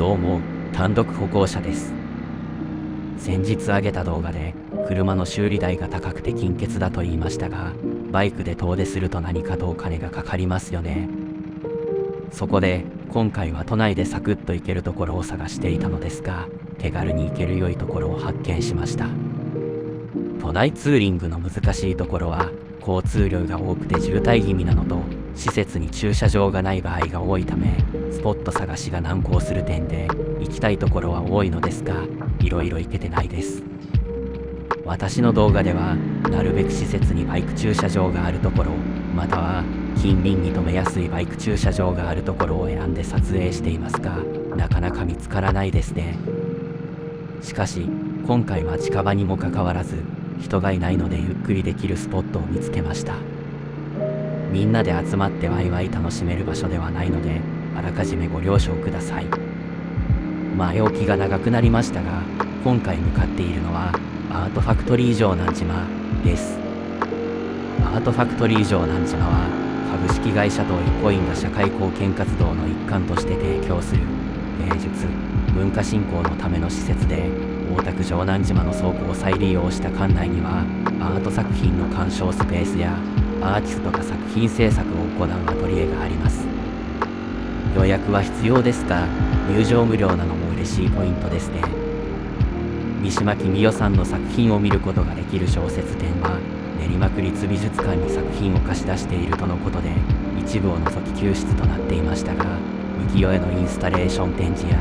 どうも、単独歩行者です。先日上げた動画で、車の修理代が高くて金欠だと言いましたが、バイクで遠出すると何かとお金がかかりますよね。そこで、今回は都内でサクッと行けるところを探していたのですが、手軽に行ける良いところを発見しました。都内ツーリングの難しいところは、交通量が多くて渋滞気味なのと、施設に駐車場がない場合が多いため、スポット探しが難航する点で、行きたいところは多いのですが、いろいろ行けてないです。私の動画では、なるべく施設にバイク駐車場があるところ、または近隣に止めやすいバイク駐車場があるところを選んで撮影していますが、なかなか見つからないですね。しかし、今回は近場にもかかわらず、人がいないのでゆっくりできるスポットを見つけました。みんなで集まってワイワイ楽しめる場所ではないので、あらかじめご了承ください。前置きが長くなりましたが、今回向かっているのは、アートファクトリー城南島です。アートファクトリー城南島は、株式会社東一コインが社会貢献活動の一環として提供する、芸術、文化振興のための施設で、大田区城南島の倉庫を再利用した館内には、アート作品の鑑賞スペースや、アーティストが作品制作を行うアトリエがあります。予約は必要ですが、入場無料なのも嬉しいポイントですね。三島公代さんの作品を見ることができる小説展は、練馬区立美術館に作品を貸し出しているとのことで、一部を除き休室となっていましたが、浮世絵のインスタレーション展示や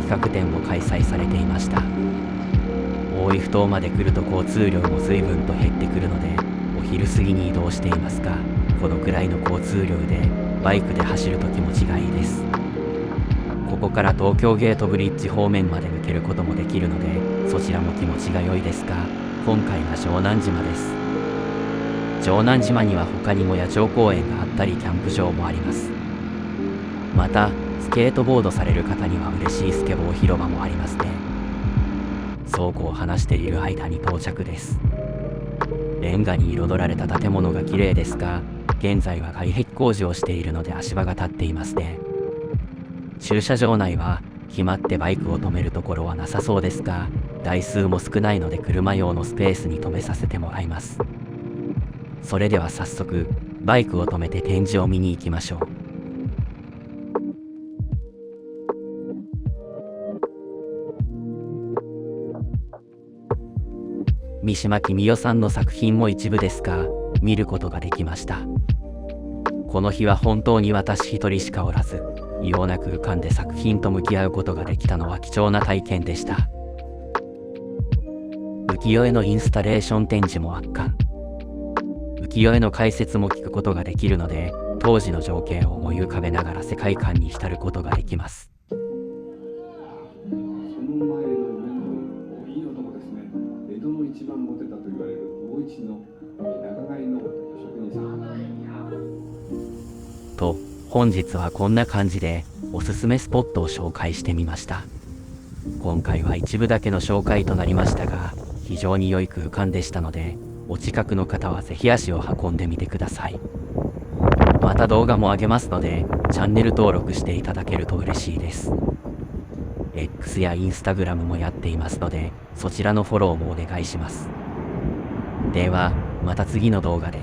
企画展も開催されていました。大井ふ頭まで来ると交通量も随分と減ってくるので、お昼過ぎに移動していますが、このくらいの交通量でバイクで走ると気持ちがいいです。ここから東京ゲートブリッジ方面まで抜けることもできるので、そちらも気持ちが良いですが、今回は城南島です。城南島には他にも野鳥公園があったりキャンプ場もあります。また、スケートボードされる方には嬉しいスケボー広場もありますね。倉庫を離している間に到着です。レンガに彩られた建物が綺麗ですが、現在は外壁工事をしているので足場が立っていますね。駐車場内は決まってバイクを止めるところはなさそうですが、台数も少ないので車用のスペースに止めさせてもらいます。それでは早速、バイクを止めて展示を見に行きましょう。三島公代さんの作品も一部ですが、見ることができました。この日は本当に私一人しかおらず、異様な空間で作品と向き合うことができたのは貴重な体験でした。浮世絵のインスタレーション展示も圧巻。浮世絵の解説も聞くことができるので、当時の情景を思い浮かべながら世界観に浸ることができます。一番モテたと言われる魚市の仲買の職人さんと、本日はこんな感じでおすすめスポットを紹介してみました。今回は一部だけの紹介となりましたが、非常に良い空間でしたので、お近くの方はぜひ足を運んでみてください。また動画も上げますので、チャンネル登録していただけると嬉しいです。X や Instagram もやっていますので、そちらのフォローもお願いします。では、また次の動画で。